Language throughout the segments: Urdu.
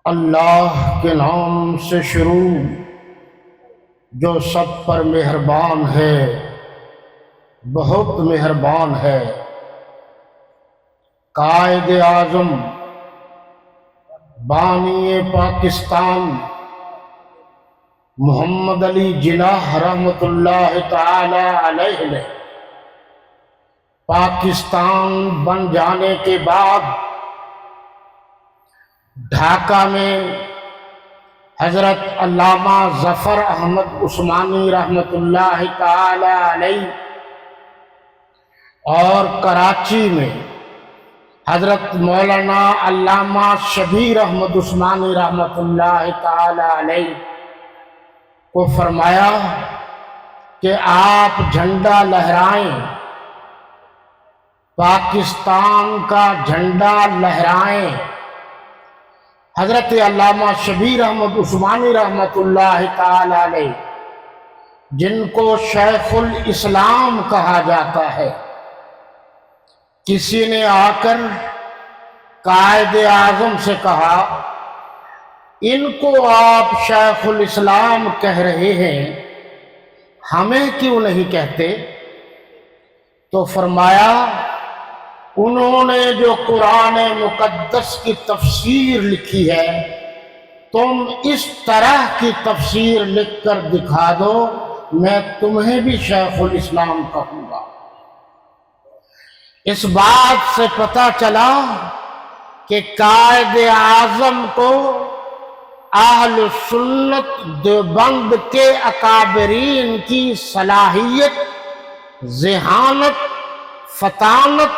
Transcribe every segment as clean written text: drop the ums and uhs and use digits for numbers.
اللہ کے نام سے شروع جو سب پر مہربان ہے، بہت مہربان ہے۔ قائد اعظم بانی پاکستان محمد علی جناح رحمۃ اللہ تعالی علیہ نے پاکستان بن جانے کے بعد ڈھاکہ میں حضرت علامہ ظفر احمد عثمانی رحمۃ اللہ تعالی علیہ اور کراچی میں حضرت مولانا علامہ شبیر احمد عثمانی رحمۃ اللہ تعالی علیہ کو فرمایا کہ آپ جھنڈا لہرائیں، پاکستان کا جھنڈا لہرائیں۔ حضرت علامہ شبیر احمد عثمانی رحمۃ اللہ تعالی علیہ، جن کو شیخ الاسلام کہا جاتا ہے، کسی نے آ کر قائد اعظم سے کہا ان کو آپ شیخ الاسلام کہہ رہے ہیں، ہمیں کیوں نہیں کہتے؟ تو فرمایا انہوں نے جو قرآن مقدس کی تفسیر لکھی ہے، تم اس طرح کی تفسیر لکھ کر دکھا دو، میں تمہیں بھی شیخ الاسلام کہوں گا۔ اس بات سے پتہ چلا کہ قائد اعظم کو اہل سنت دیوبند کے اکابرین کی صلاحیت، ذہانت، فطانت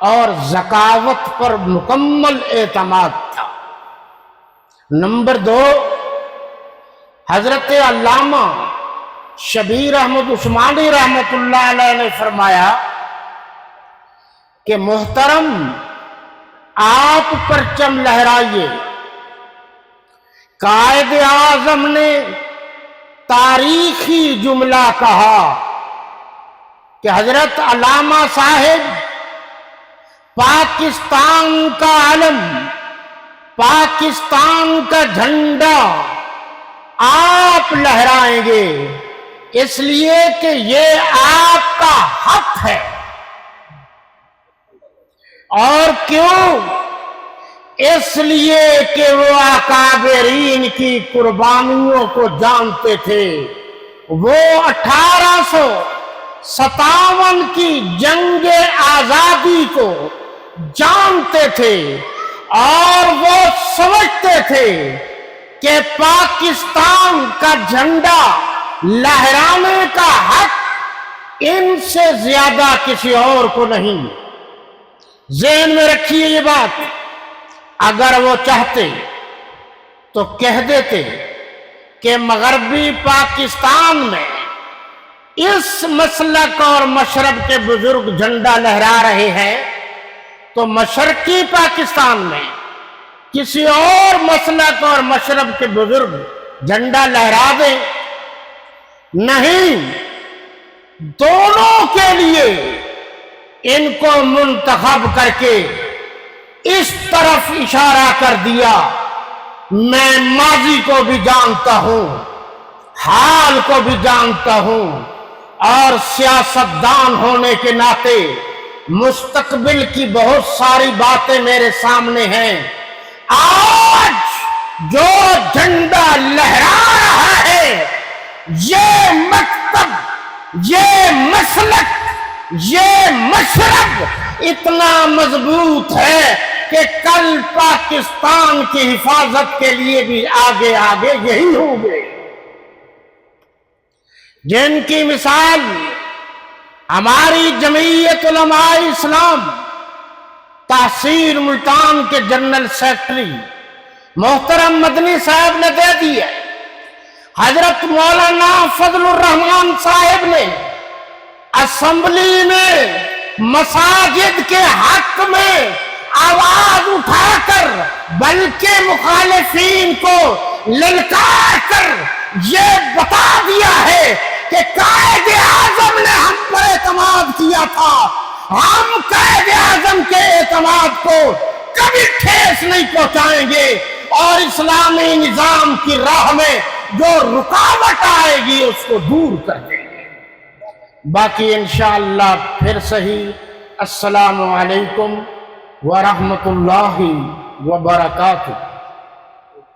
اور ذکاوت پر مکمل اعتماد تھا۔ نمبر 2، حضرت علامہ شبیر احمد عثمانی رحمۃ اللہ علیہ نے فرمایا کہ محترم آپ پرچم لہرائیے۔ قائد اعظم نے تاریخی جملہ کہا کہ حضرت علامہ صاحب پاکستان کا علم، پاکستان کا جھنڈا آپ لہرائیں گے، اس لیے کہ یہ آپ کا حق ہے۔ اور کیوں؟ اس لیے کہ وہ اکابرین کی قربانیوں کو جانتے تھے، وہ 1857 کی جنگ آزادی کو جانتے تھے، اور وہ سمجھتے تھے کہ پاکستان کا جھنڈا لہرانے کا حق ان سے زیادہ کسی اور کو نہیں۔ ذہن میں رکھیے یہ بات، اگر وہ چاہتے تو کہہ دیتے کہ مغربی پاکستان میں اس مسلک اور مشرب کے بزرگ جھنڈا لہرا رہے ہیں، تو مشرقی پاکستان میں کسی اور مسلک اور مشرب کے بزرگ جھنڈا لہرا دیں۔ نہیں، دونوں کے لیے ان کو منتخب کر کے اس طرف اشارہ کر دیا۔ میں ماضی کو بھی جانتا ہوں، حال کو بھی جانتا ہوں، اور سیاستدان ہونے کے ناطے مستقبل کی بہت ساری باتیں میرے سامنے ہیں۔ آج جو جھنڈا لہرا رہا ہے، یہ مکتب، یہ مسلک، یہ مشرب اتنا مضبوط ہے کہ کل پاکستان کی حفاظت کے لیے بھی آگے آگے یہی ہوں گے۔ جن کی مثال ہماری جمعیت علماء اسلام تحصیل ملتان کے جنرل سیکرٹری محترم مدنی صاحب نے دے دی ہے۔ حضرت مولانا فضل الرحمان صاحب نے اسمبلی میں مساجد کے حق میں آواز اٹھا کر، بلکہ مخالفین کو للکار کر یہ بتا دیا ہے کہ قائد اعظم نے ہم پر اعتماد کیا تھا، ہم قائد اعظم کے اعتماد کو کبھی ٹھیس نہیں پہنچائیں گے۔ اور اسلامی نظام کی راہ میں جو رکاوٹ آئے گی اس کو دور کر دیں گے۔ باقی انشاءاللہ پھر صحیح۔ السلام علیکم ورحمۃ اللہ وبرکاتہ۔